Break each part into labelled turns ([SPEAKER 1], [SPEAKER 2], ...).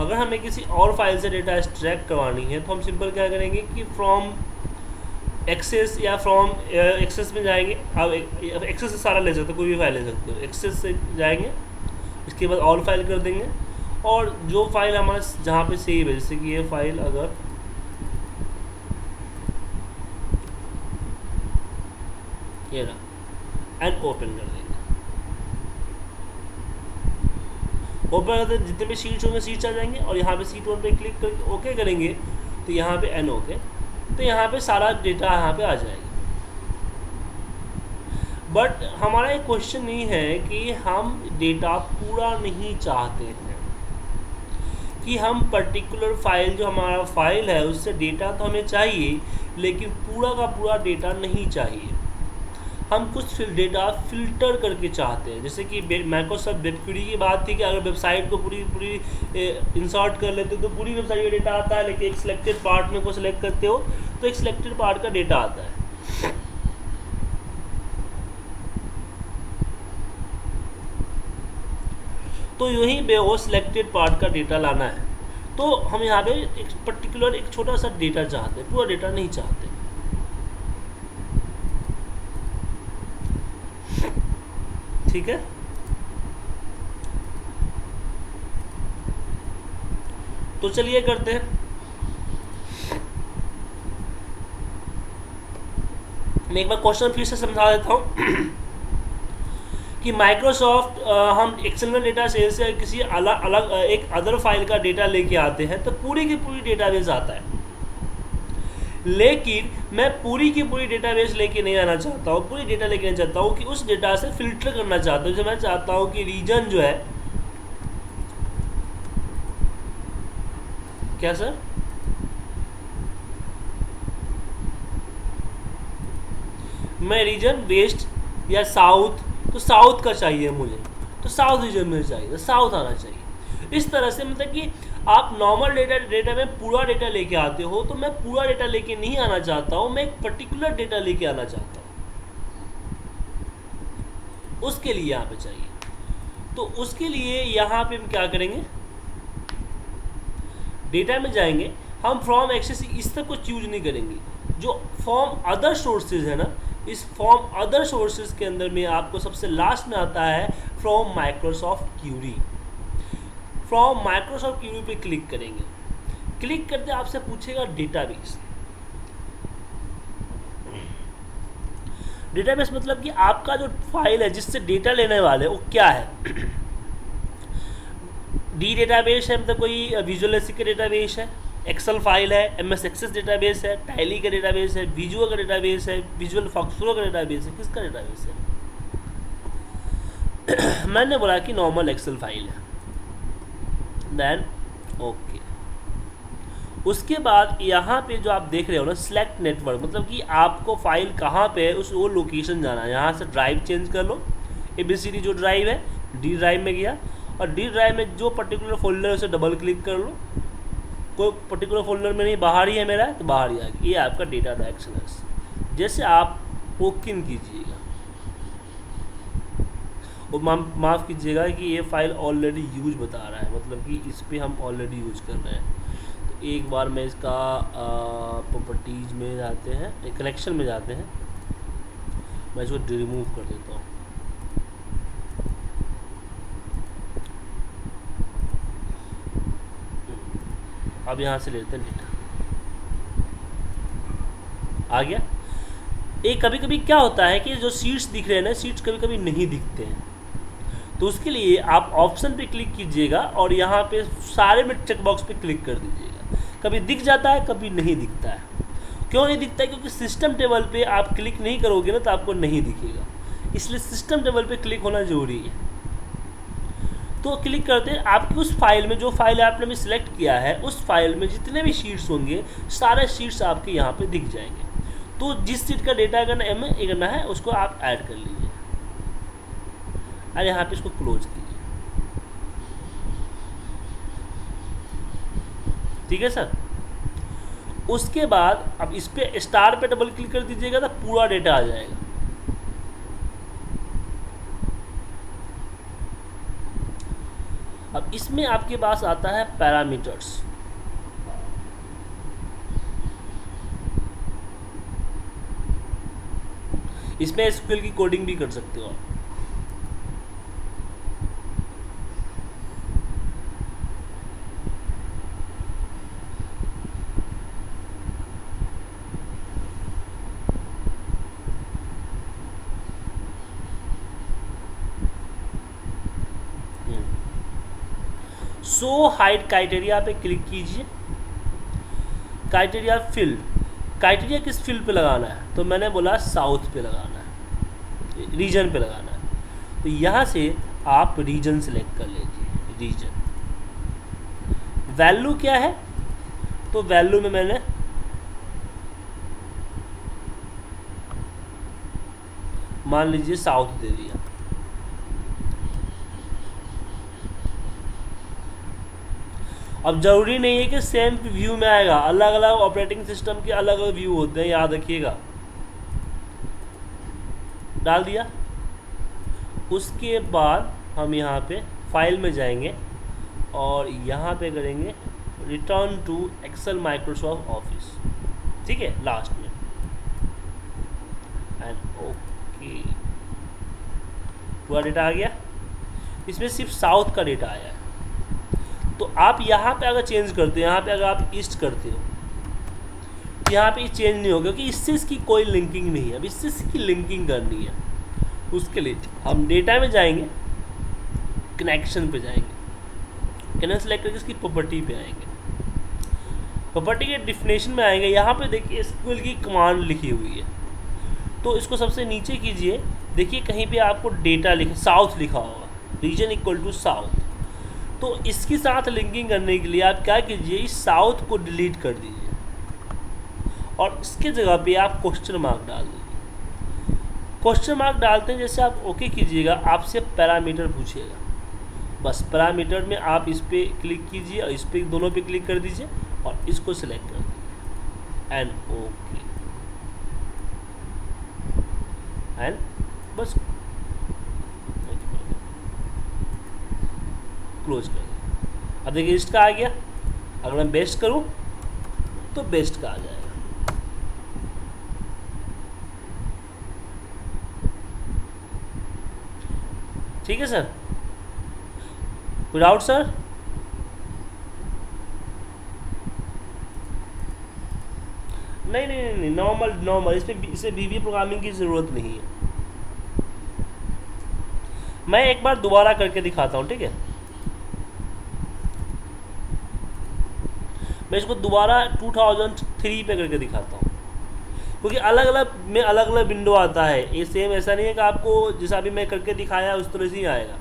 [SPEAKER 1] अगर हमें किसी और फाइल से डेटा एक्सट्रैक्ट करवानी है तो हम सिंपल क्या करेंगे कि फ्रॉम एक्सेस या फ्रॉम एक्सेस में जाएंगे। अब एक्सेस से सारा ले सकते हो, कोई भी फाइल ले सकते हो, एक्सेस से जाएंगे, इसके बाद ऑल फाइल कर देंगे, और जो फाइल हमारा जहाँ पे सेव है, जैसे कि ये फाइल अगर ये रहा, एंड ओपन कर देंगे। ओपन करते जितने भी शीट्स होंगे शीट्स आ जाएंगे, और यहाँ पे शीट 1 पे क्लिक करके ओके करेंगे तो यहाँ पे एन ओके, तो यहाँ पे सारा डेटा यहाँ पे आ जाएगा। बट हमारा एक क्वेश्चन नहीं है कि हम डेटा पूरा नहीं चाहते हैं, कि हम पर्टिकुलर फाइल जो हमारा फाइल है उससे डेटा तो हमें चाहिए, लेकिन पूरा का पूरा डेटा नहीं चाहिए। हम कुछ डेटा फिल्टर करके चाहते हैं, जैसे कि माइक्रोसॉफ्ट वेब क्वेरी की बात थी कि अगर वेबसाइट को पूरी इंसर्ट कर लेते हो तो पूरी वेबसाइट का डेटा आता है, लेकिन एक सिलेक्टेड पार्ट में को सिलेक्ट करते हो तो एक सिलेक्टेड पार्ट का डेटा आता है। तो यही वो सिलेक्टेड पार्ट का डेटा लाना है, तो हम यहाँ पे एक पर्टिकुलर एक छोटा सा डेटा चाहते हैं, पूरा डेटा नहीं चाहते। ठीक है, तो चलिए करते हैं। मैं एक बार क्वेश्चन फिर से समझा देता हूँ कि माइक्रोसॉफ्ट हम एक्सेल में डेटा सेल से किसी अलग एक अदर फाइल का डेटा लेके आते हैं तो पूरी की पूरी डेटाबेस आता है, लेकिन मैं पूरी की पूरी डेटाबेस लेके नहीं आना चाहता हूँ, पूरी डेटा लेके नहीं चाहता हूँ, कि उस डेटा से फिल्टर करना चाहता हूँ। जो मैं चाहता हूँ कि रीजन जो है, क्या सर, मैं रीजन वेस्ट या साउथ, तो साउथ का चाहिए मुझे, तो साउथ रीजन में चाहिए, तो साउथ आना चाहिए। इस तरह से मतलब कि आप नॉर्मल डेटा में पूरा डेटा लेके आते हो, तो मैं पूरा डेटा लेके नहीं आना चाहता हूँ, मैं एक पर्टिकुलर डेटा लेके आना चाहता हूँ, उसके लिए यहाँ पे चाहिए। तो उसके लिए यहाँ पे हम क्या करेंगे, डेटा में जाएंगे, हम फ्रॉम एक्सेस इस तक कुछ यूज नहीं करेंगे। जो फॉर्म अदर सोर्सेज है ना, इस फॉर्म अदर सोर्सेज के अंदर में आपको सबसे लास्ट में आता है from Microsoft query. From Microsoft query पे क्लिक करेंगे, क्लिक करते आपसे पूछेगा डेटाबेस। डेटाबेस मतलब कि आपका जो फाइल है जिससे डेटा लेने वाले वो क्या है। डी डेटाबेस है, मतलब कोई विजुअल बेसिक का डेटाबेस है, एक्सेल फाइल है, एमएस एक्सेस डेटाबेस है, टैली का डेटाबेस है, विजुअल का डेटाबेस है, विजुअल फॉक्सरो का डेटाबेस है, किसका डेटाबेस है। मैंने बोला कि नॉर्मल एक्सेल फाइल है, देन ओके। उसके बाद यहाँ पे जो आप देख रहे हो ना, सिलेक्ट नेटवर्क, मतलब कि आपको फाइल कहाँ पे है उस वो लोकेशन जाना है। यहाँ से ड्राइव चेंज कर लो, ABCD जो ड्राइव है डी ड्राइव में गया, और डी ड्राइव में जो पर्टिकुलर फोल्डर है उसे डबल क्लिक कर लो। कोई पर्टिकुलर फोल्डर में नहीं, बाहर ही है मेरा, तो बाहर ही आ गया। ये आपका डेटा था एक्सेलस। जैसे आप ओपन कीजिएगा, वो माफ़ कीजिएगा कि ये फाइल ऑलरेडी यूज बता रहा है, मतलब कि इस पर हम ऑलरेडी यूज कर रहे हैं। तो एक बार मैं इसका प्रॉपर्टीज़ में जाते हैं, कलेक्शन में जाते हैं, मैं इसको रिमूव कर देता हूँ। अब यहाँ से लेते हैं डेटा, आ गया। एक कभी कभी क्या होता है कि जो सीट्स दिख रहे हैं ना, सीट्स कभी कभी नहीं दिखते हैं, तो उसके लिए आप ऑप्शन पे क्लिक कीजिएगा और यहाँ पे सारे में चेक बॉक्स पे क्लिक कर दीजिएगा। कभी दिख जाता है, कभी नहीं दिखता है। क्यों नहीं दिखता है? क्योंकि सिस्टम टेबल पे आप क्लिक नहीं करोगे ना तो आपको नहीं दिखेगा, इसलिए सिस्टम टेबल पे क्लिक होना जरूरी है। तो क्लिक करते हैं, आपकी उस फाइल में, जो फाइल आपने भी सिलेक्ट किया है, उस फाइल में जितने भी शीट्स होंगे सारे शीट्स आपके यहाँ पे दिख जाएंगे। तो जिस शीट का डेटा करना है उसको आप ऐड कर लीजिए और यहाँ पे इसको क्लोज कीजिए। ठीक है सर। उसके बाद अब इस पे स्टार पे डबल क्लिक कर दीजिएगा तो पूरा डेटा आ जाएगा। अब इसमें आपके पास आता है पैरामीटर्स। इसमें एसक्यूएल की कोडिंग भी कर सकते हो आप। सो हाइट क्राइटेरिया पे क्लिक कीजिए। क्राइटेरिया फील्ड, क्राइटेरिया किस फील्ड पे लगाना है, तो मैंने बोला साउथ पे लगाना है, रीजन पे लगाना है। तो यहाँ से आप रीजन सेलेक्ट कर लीजिए। रीजन वैल्यू क्या है, तो वैल्यू में मैंने मान लीजिए साउथ दे दिया। अब जरूरी नहीं है कि सेम व्यू में आएगा, अलग अलग ऑपरेटिंग सिस्टम के अलग अलग व्यू होते हैं, याद रखिएगा। डाल दिया। उसके बाद हम यहाँ पे फाइल में जाएंगे और यहाँ पे करेंगे return to Excel Microsoft Office, ठीक है, लास्ट में, एंड ओके। पूरा डेटा आ गया। इसमें सिर्फ साउथ का डेटा आया है। तो आप यहाँ पे अगर चेंज करते हो, यहाँ पे अगर आप ईस्ट करते हो, यहाँ पे चेंज नहीं होगा क्योंकि इससे इसकी कोई लिंकिंग नहीं है। अब इससे इसकी लिंकिंग करनी है, उसके लिए हम डेटा में जाएंगे, कनेक्शन पे जाएंगे, कनेक्शन सेलेक्ट करके इसकी प्रॉपर्टी पे आएंगे, प्रॉपर्टी के डिफिनेशन में आएंगे। यहाँ पे देखिए एसक्यूएल की कमांड लिखी हुई है, तो इसको सबसे नीचे कीजिए। देखिए कहीं पे आपको डेटा लिखा, साउथ लिखा होगा, रीजन इक्वल टू साउथ। तो इसके साथ लिंकिंग करने के लिए आप क्या कीजिए, इस साउथ को डिलीट कर दीजिए और इसके जगह पे आप क्वेश्चन मार्क डाल दीजिए। क्वेश्चन मार्क डालते हैं जैसे आप ओके कीजिएगा, आपसे पैरामीटर पूछेगा। बस पैरामीटर में आप इस पर क्लिक कीजिए और इस पर दोनों पे क्लिक कर दीजिए और इसको सिलेक्ट कर दीजिए एंड ओके, एंड बस क्लोज कर दिया। अब देखिए ईस्ट का आ गया। अगर मैं बेस्ट करूं तो बेस्ट का आ जाएगा। ठीक है सर, कोई डाउट सर? नहीं नहीं नहीं, नहीं नॉर्मल इसे वीवी प्रोग्रामिंग की ज़रूरत नहीं है। मैं एक बार दोबारा करके दिखाता हूँ, ठीक है। मैं इसको दोबारा 2003 पे करके दिखाता हूँ, क्योंकि अलग अलग में अलग अलग विंडो आता है। ये सेम ऐसा नहीं है कि आपको जैसा अभी मैं करके दिखाया उस तरह से ही आएगा,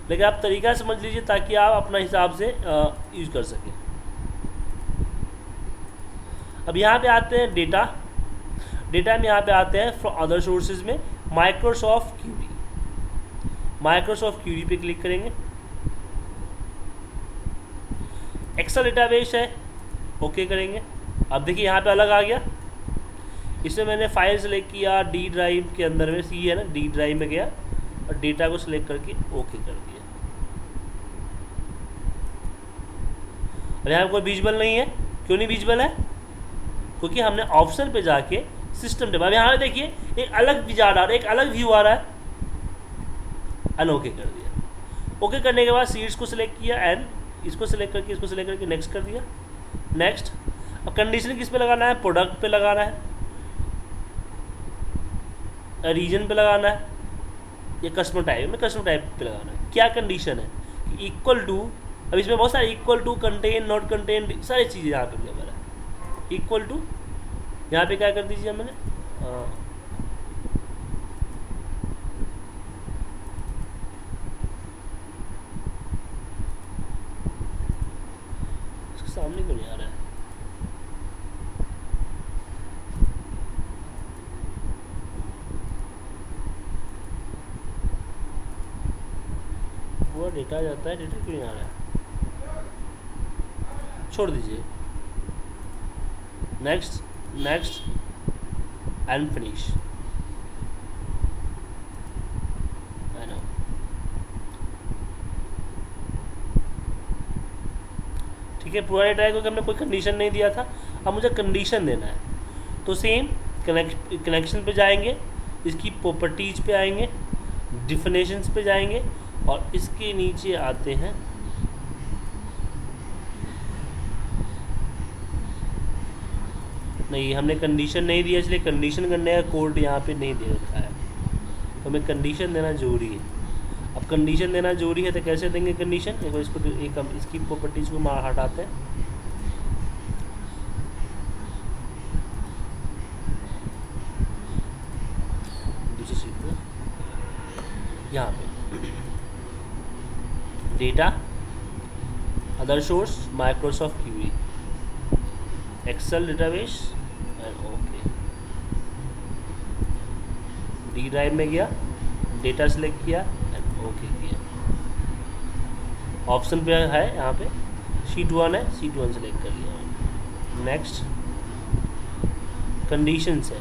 [SPEAKER 1] लेकिन आप तरीका समझ लीजिए ताकि आप अपना हिसाब से यूज कर सकें। अब यहाँ पे आते हैं डेटा में यहाँ पे आते हैं फ्रॉम अदर सोर्सेज में माइक्रोसॉफ्ट क्यूरी। माइक्रोसॉफ्ट क्यूरी पे क्लिक करेंगे। एक्सेल डेटाबेस है, ओके करेंगे। अब देखिए यहाँ पे अलग आ गया। इसमें मैंने फाइल सेलेक्ट किया, डी ड्राइव के अंदर में सी है ना, डी ड्राइव में गया और डेटा को सिलेक्ट करके ओके कर दिया। और यहाँ कोई विजुअल नहीं है। क्यों नहीं विजुअल है? क्योंकि हमने ऑप्शन पे जाके सिस्टम टेबल, अब यहाँ पे देखिए एक अलग विजार्ड आ रहा है, एक अलग व्यू आ रहा है, अनओके कर दिया। ओके करने के बाद सीट्स को सिलेक्ट किया एंड इसको सिलेक्ट करके इसको सिलेक्ट करके नेक्स्ट कर दिया। नेक्स्ट। अब कंडीशन किस पे लगाना है? प्रोडक्ट पे लगाना है, रीजन पे लगाना है, या कस्टमर टाइप में कस्टमर टाइप पे लगाना है। क्या कंडीशन है? इक्वल टू, अब इसमें बहुत सारे equal to, contain, not contain, सारी चीज़ें यहाँ पे अवेलेबल है। इक्वल टू यहाँ पे क्या कर दीजिए मैंने, सामने क्यों नहीं आ रहा है? वो डेटा जाता है, डेटा क्यों नहीं आ रहा है? छोड़ दीजिए। Next, next and finish. ठीक है, पुराने ट्राई क्योंकि हमने कोई कंडीशन नहीं दिया था, अब मुझे कंडीशन देना है। तो सेम कनेक्शन पे जाएंगे, इसकी प्रॉपर्टीज पे आएंगे, डिफिनेशंस पे जाएंगे और इसके नीचे आते हैं नहीं, हमने कंडीशन नहीं दिया इसलिए कंडीशन करने का कोड यहाँ पे नहीं दे रखा है, तो हमें कंडीशन देना जरूरी है। अब कंडीशन देना जरूरी है तो कैसे देंगे कंडीशन, देखो इसको एक हम इसकी प्रॉपर्टीज को हटाते हैं, दूसरी सीट पे यहाँ पे data other source Microsoft query Excel database and okay, D drive में गया, डेटा सेलेक्ट किया एंड ओके किया। ऑप्शन पे है यहाँ पे शीट 1 है, शीट 1 सेलेक्ट कर लिया। नेक्स्ट कंडीशंस है,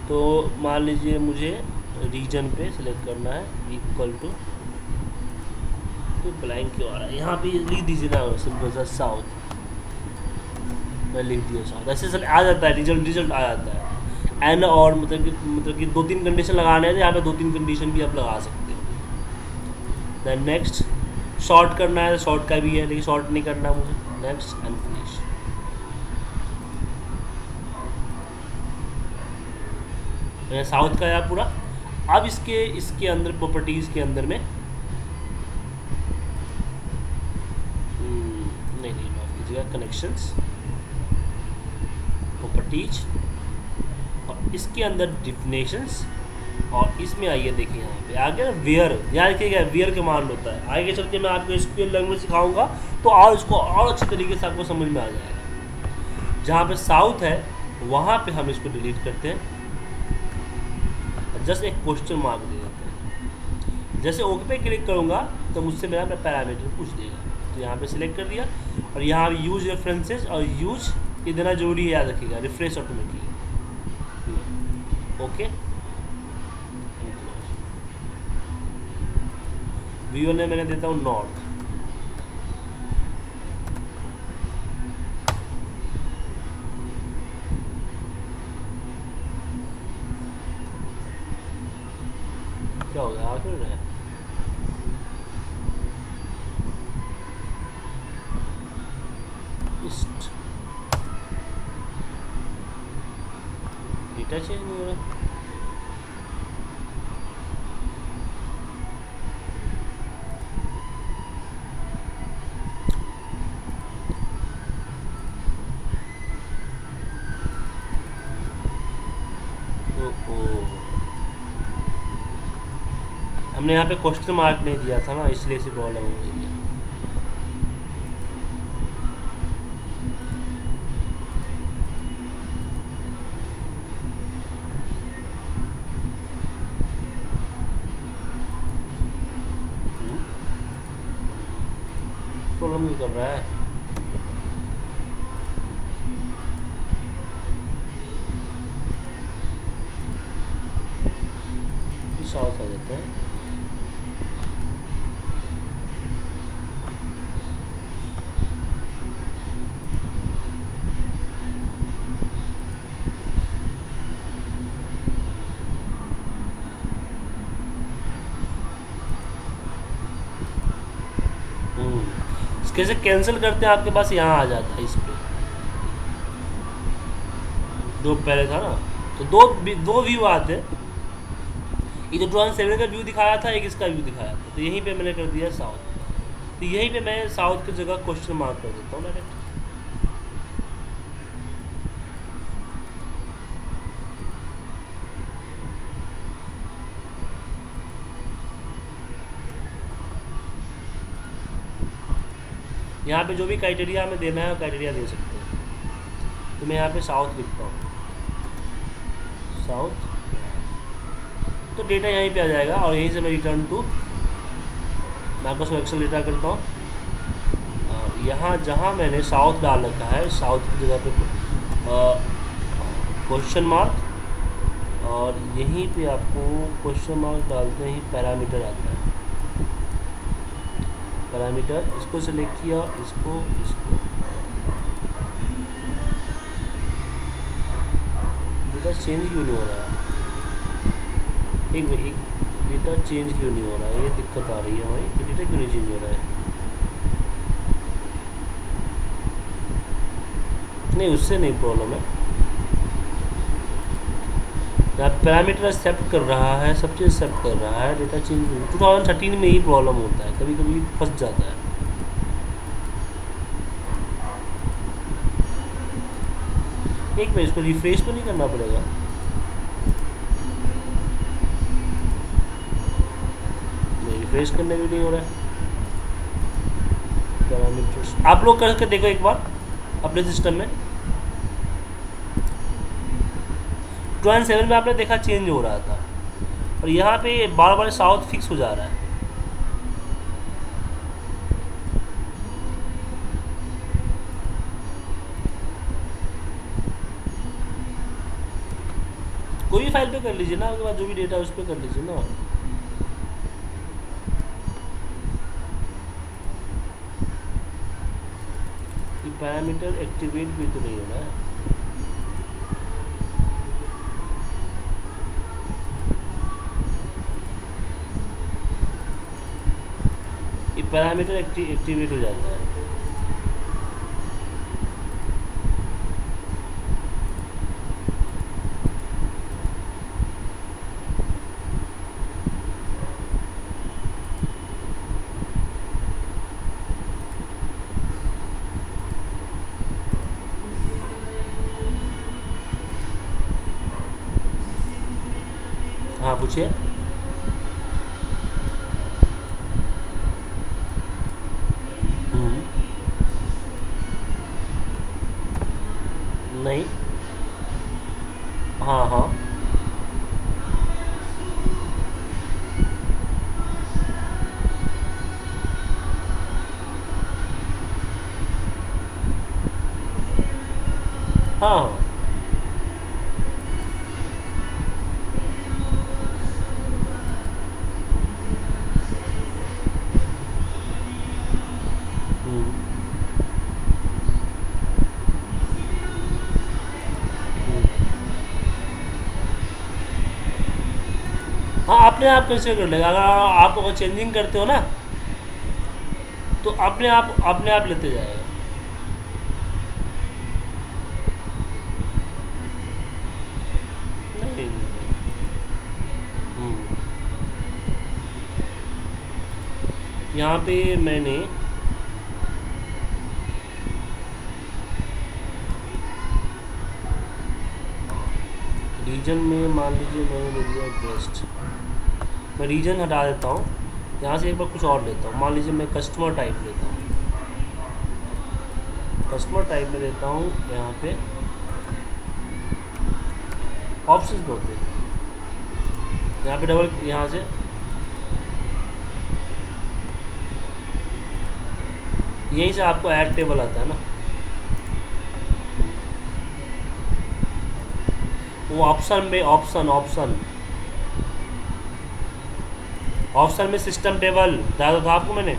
[SPEAKER 1] तो मान लीजिए मुझे रीजन पे सिलेक्ट करना है, इक्वल टू तो ब्लैंक क्यों आ रहा है, यहाँ पे लिख दीजिए ना सिंपल सा साउथ, मैं लिख दिया साउथ, ऐसे आ जाता है रिजल्ट आ जाता है। एंड और मतलब कि 2-3 कंडीशन लगाने हैं, यहाँ पे 2-3 कंडीशन भी आप लगा सकते हो। देन नेक्स्ट शॉर्ट करना है, शॉर्ट का भी है लेकिन शॉर्ट नहीं करना मुझे। Next and finish. मैंने साउथ का यार पूरा। अब इसके अंदर प्रॉपर्टीज के अंदर में नहीं माफ कीजिएगा, कनेक्शंस प्रॉपर्टीज और इसके अंदर डिफिनेशंस और इसमें आइए देखिए यहाँ पे आगे वेयर, यहाँ देखिएगा वेयर कमांड होता है। आगे चल के मैं आपको SQL लैंग्वेज सिखाऊंगा तो और इसको और अच्छे तरीके से आपको समझ में आ जाएगा। जहाँ पे साउथ है वहाँ पे हम इसको डिलीट करते हैं, जस्ट एक क्वेश्चन मार्क दे देते हैं। जैसे ओके पे क्लिक करूँगा तो मुझसे मेरा पैरामीटर पूछ देगा, तो यहाँ पे सिलेक्ट कर दिया और यहाँ यूज रेफरेंसेज और यूज ये देना जरूरी है, याद रखिएगा। Refresh automatically okay. V1 में मैंने देता हूँ नॉर्थ, क्या हो गया आगे रहे ईस्ट, डेटा चेंज नहीं हो रहा। हमने यहाँ पे क्वेश्चन मार्क नहीं दिया था ना, इसलिए से प्रॉब्लम हो गई है। प्रॉब्लम नहीं कर रहा है, साउथ आ जाता है। कैसे कैंसिल करते हैं आपके पास यहाँ आ जाता है, इस पे जो पहले था ना, तो दो व्यू आते हैं। ये जो 2007 का व्यू दिखाया था, एक इसका व्यू दिखाया था, तो यहीं पे मैंने कर दिया साउथ। तो यहीं पे मैं साउथ की जगह क्वेश्चन मार्क कर देता हूँ डायरेक्ट। यहाँ पे जो भी क्राइटेरिया हमें देना है क्राइटेरिया दे सकते हैं। तो मैं यहाँ पे साउथ लिखता हूँ, साउथ, तो डेटा यहीं पे आ जाएगा और यहीं से मैं return to Microsoft Excel data करता हूँ। यहाँ जहाँ मैंने साउथ डाल रखा है, साउथ की जगह पे क्वेश्चन मार्क और यहीं पे आपको क्वेश्चन मार्क डालते ही पैरामीटर आता है। पैरामीटर इसको सेलेक्ट किया, इसको चेंज क्यों नहीं हो रहा है? एक डेटा चेंज क्यों नहीं हो रहा है? ये दिक्कत आ रही है भाई, ये डेटा क्यों नहीं चेंज हो रहा है? नहीं, उससे नहीं प्रॉब्लम है। यहाँ पैरामीटर एक्सेप्ट कर रहा है, सब चीज़ एक्सेप्ट कर रहा है, डेटा चेंज 2013 में ही प्रॉब्लम होता है, कभी कभी फंस जाता है। एक मिनट, इसको रिफ्रेश तो नहीं करना पड़ेगा? नहीं, रिफ्रेश करने भी नहीं हो रहा है पैरामीटर्स। आप लोग करके देखो एक बार अपने सिस्टम में। 2007 में आपने देखा चेंज हो रहा था, और यहाँ पे बार बार साउथ फिक्स हो जा रहा है। कोई भी फाइल पे कर लीजिए ना, आपके पास जो भी डेटा है उस पर कर लीजिए ना। पैरामीटर एक्टिवेट भी तो नहीं हो रहा है। ये पैरामीटर एक्टिवेट हो जाता है। हाँ, पूछिए। नहीं। हाँ हाँ। हाँ हाँ। हाँ, अपने आप कैसे कर लेगा? अगर आप अगर चेंजिंग करते हो ना, तो अपने आप लेते जाएगा। नहीं, यहाँ पे मैंने रीजन में मान लीजिए मैंने ले लिया गेस्ट, मैं रीजन हटा देता हूँ, यहाँ से एक बार कुछ और लेता हूँ। मान लीजिए मैं कस्टमर टाइप लेता हूँ, कस्टमर टाइप में लेता हूँ। यहाँ पे ऑप्शंस होते हैं, यहाँ पे डबल, यहाँ से यहीं से आपको ऐड टेबल आता है ना, वो ऑप्शन में ऑप्शन में सिस्टम टेबल डाला था आपको मैंने।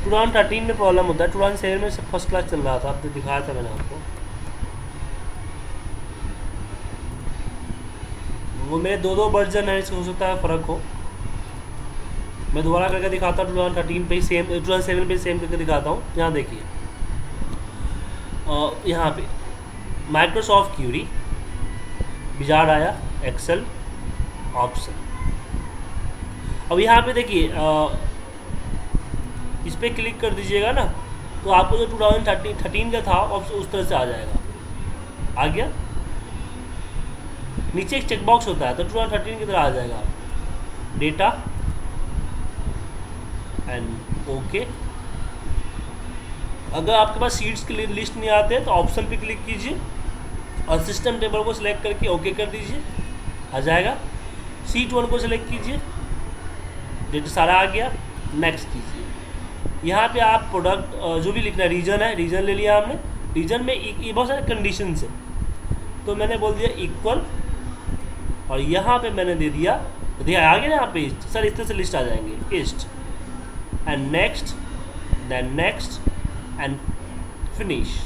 [SPEAKER 1] टू 13 में प्रॉब्लम होता है, 2007 में फर्स्ट क्लास चल रहा था, अब तो दिखाया था मैंने आपको। वो मेरे दो वर्जन है, इसको हो सकता है फ़र्क हो। मैं दोबारा करके दिखाता हूँ, 2013 पे ही सेम, 2007 पे सेम करके दिखाता हूँ। यहाँ देखिए, यहाँ पे माइक्रोसॉफ्ट क्यूरी, विजार्ड आया, एक्सेल, ऑप्शन। अब यहाँ पे देखिए, इस पर क्लिक कर दीजिएगा ना, तो आपको जो 2013 का था उस तरह से आ जाएगा। आ गया, नीचे एक चेकबॉक्स होता है, तो 2013 की तरह आ जाएगा। Data and okay. अगर आपके पास सीट्स की लिस्ट नहीं आते तो ऑप्शन पे क्लिक कीजिए और सिस्टम टेबल को सिलेक्ट करके ओके कर दीजिए, आ जाएगा। सीट 1 को सिलेक्ट कीजिए, डेटा सारा आ गया, नेक्स्ट कीजिए। यहाँ पे आप प्रोडक्ट जो भी लिखना है, रीजन है, रीजन ले लिया हमने, रीजन में ये बहुत सारे कंडीशन है, तो मैंने बोल दिया इक्वल, और यहाँ पे मैंने दे दिया आ गया ना यहाँ पे ईस्ट, सर इस तरह से लिस्ट आ जाएंगे, east and next, then next and finish.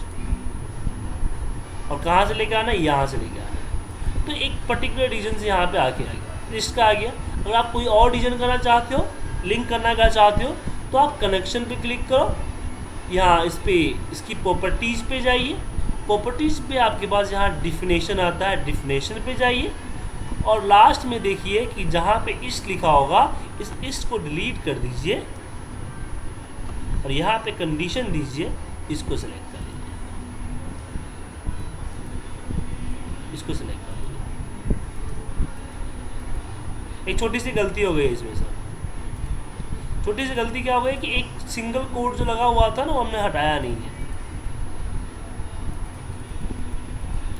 [SPEAKER 1] और कहाँ से लेके आना है, यहाँ से लेके आना है। तो एक पर्टिकुलर रीजन से यहाँ पे आके आ गया, लिस्ट का आ गया। अगर आप कोई और रीजन करना चाहते हो, लिंक करना चाहते हो, तो आप कनेक्शन पे क्लिक करो, यहाँ इस पे इसकी प्रॉपर्टीज़ पे जाइए, प्रॉपर्टीज़ पे आपके पास यहाँ डिफिनेशन आता है, डिफिनेशन पे जाइए, और लास्ट में देखिए कि जहाँ पे इस्ट लिखा होगा, इस इस्ट को डिलीट कर दीजिए और यहाँ पे कंडीशन दीजिए, इसको सेलेक्ट कर लीजिए, इसको सेलेक्ट कर लीजिए। एक छोटी सी गलती हो गई इसमें सर, छोटी सी गलती क्या हो गई कि एक सिंगल कोड जो लगा हुआ था ना, वो हमने हटाया नहीं है।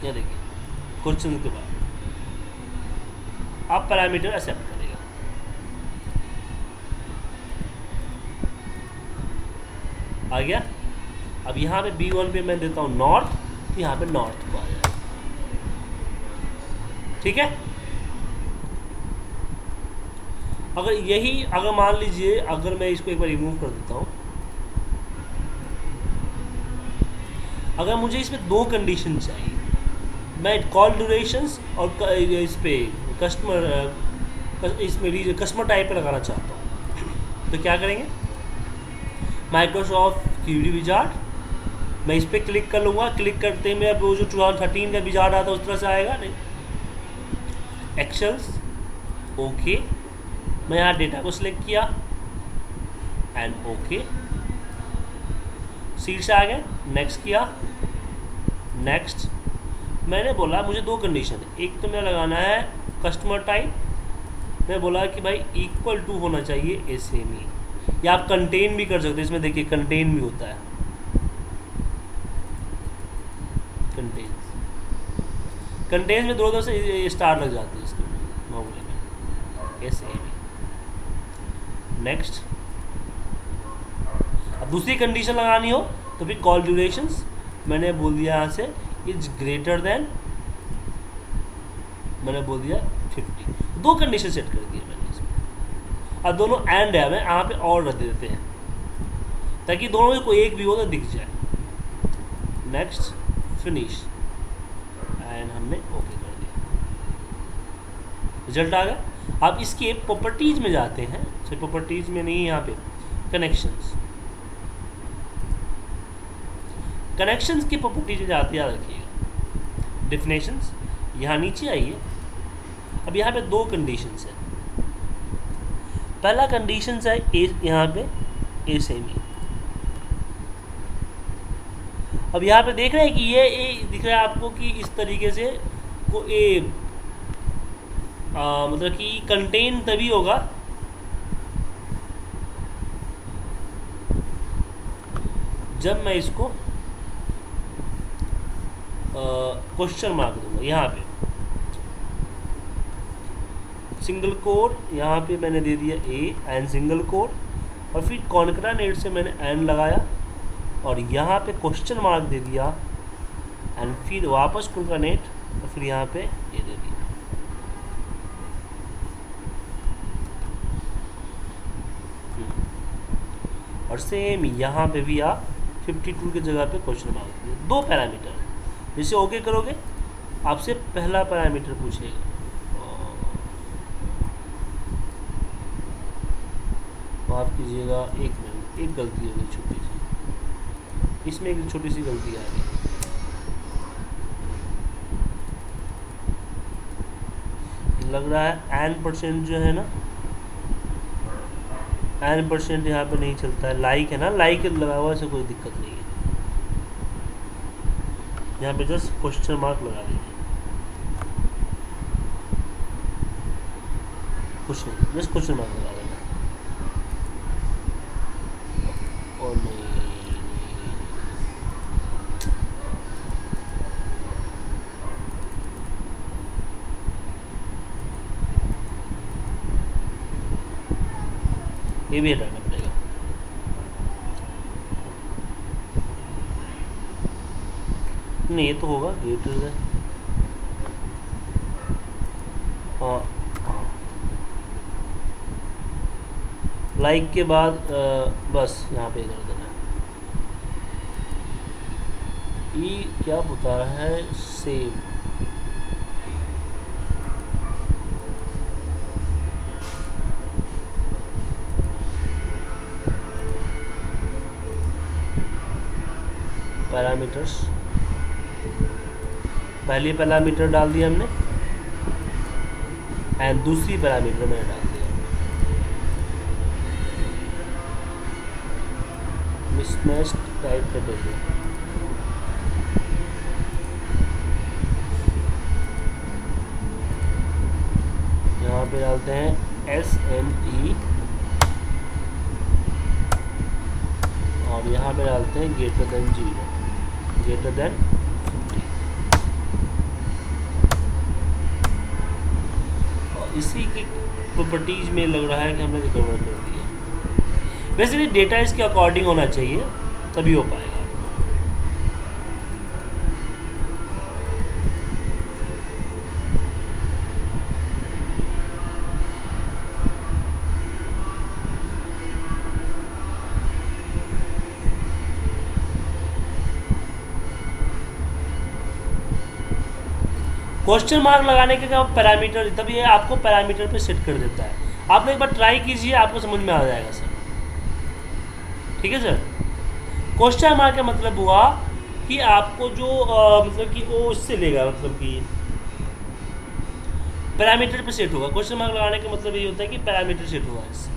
[SPEAKER 1] ये देखिए क्वेश्चन के बाद आप पैरामीटर एक्सेप्ट करेगा, आ गया। अब यहाँ पे B1 पे मैं देता हूँ नॉर्थ, तो यहाँ पे नॉर्थ को आ जाएगा, ठीक है। अगर मान लीजिए, अगर मैं इसको एक बार रिमूव कर देता हूँ, अगर मुझे इसमें दो कंडीशन चाहिए, मैं कॉल ड्यूरेशंस और इस पे इसमें कस्टमर टाइप पे लगाना चाहता हूँ, तो क्या करेंगे, माइक्रोसॉफ्ट क्यूरी विजार्ड, मैं इस पर क्लिक कर लूँगा, क्लिक करते ही मेरा वो जो 2013 का विजार्ड आता है उस तरह से आएगा नहीं, एक्सेल्स, ओके, मैं यहाँ डेटा को सिलेक्ट किया एंड ओके, सीट्स आ गए, नेक्स्ट किया, नेक्स्ट। मैंने बोला मुझे दो कंडीशन है, एक तो मेरा लगाना है कस्टमर टाइप, मैं बोला कि भाई इक्वल टू होना चाहिए SME, या आप कंटेन भी कर सकते हैं, इसमें देखिए कंटेन भी होता है, कंटेन में दो से स्टार लग जाते हैं इसके मामले में, SME, नेक्स्ट। अब दूसरी कंडीशन लगानी हो तो फिर कॉल ड्यूरेशंस, मैंने बोल दिया यहाँ से इज ग्रेटर देन, मैंने बोल दिया 50, दो कंडीशन सेट कर दिया मैंने इसमें। अब दोनों एंड है, हमें यहाँ पे और रख देते हैं ताकि दोनों में कोई एक भी हो तो दिख जाए, नेक्स्ट, फिनिश एंड हमने ओके कर दिया, रिजल्ट आ गया। अब इसके प्रॉपर्टीज में जाते हैं, प्रॉपर्टीज में नहीं, यहाँ पे कनेक्शंस, कनेक्शंस की प्रॉपर्टीज में जाते याद रखिएगा, डिफिनेशंस, यहाँ नीचे आइए। अब यहाँ पे दो कंडीशंस है, पहला कंडीशंस है यहाँ पे SME। अब यहाँ पे देख रहे हैं कि ये दिख रहा है आपको कि इस तरीके से को मतलब कि कंटेन तभी होगा जब मैं इसको क्वेश्चन मार्क दूंगा, यहाँ पे सिंगल कोड, यहाँ पे मैंने दे दिया A एंड सिंगल कोड, और फिर कॉन्करानेट से मैंने एंड लगाया और यहाँ पे क्वेश्चन मार्क दे दिया एंड फिर वापस कॉन्करानेट और फिर यहाँ पे ये दे दिया। और सेम यहाँ पे भी आप 52 की जगह पे क्वेश्चन मार्क दिए, दो पैरामीटर है। जैसे ओके करोगे आपसे पहला पैरामीटर पूछेगा, माफ़ कीजिएगा एक मिनट, एक गलती हो गई छोटी सी, इसमें एक छोटी सी गलती आ गई। लग रहा है n% जो है ना, n% यहाँ पे नहीं चलता है, लाइक है ना, लाइक लगा हुआ से कोई दिक्कत नहीं है, यहाँ पे जस्ट क्वेश्चन मार्क लगा दीजिए, कुछ नहीं, जस्ट क्वेश्चन मार्क लगा देना। और नहीं, ये भी हटाना पड़ेगा, नहीं ये तो होगा ग्रेटर देन, हाँ हाँ, लाइक के बाद बस यहाँ पे कर देना। ई क्या बता रहा है, सेव, पैरामीटर्स, पहली पैरामीटर डाल दिया हमने एंड दूसरी पैरामीटर मैंने डाल दिया, मिसमैच टाइप कर देंगे। यहाँ पे डालते हैं SME और यहाँ पे डालते हैं ग्रेटर देन 0, ग्रेटर देन 50। और इसी की प्रॉपर्टीज में लग रहा है कि हमने रिकवर कर दिया। वैसे डेटा इसके अकॉर्डिंग होना चाहिए तभी हो पाएगा। क्वेश्चन मार्क लगाने के बाद पैरामीटर, तब ये आपको पैरामीटर पे सेट कर देता है। आप एक बार ट्राई कीजिए, आपको समझ में आ जाएगा सर। ठीक है सर। क्वेश्चन मार्क का मतलब हुआ कि आपको जो मतलब कि वो इससे लेगा, मतलब कि पैरामीटर पे सेट होगा। क्वेश्चन मार्क लगाने का मतलब ये होता है कि पैरामीटर सेट होगा इससे।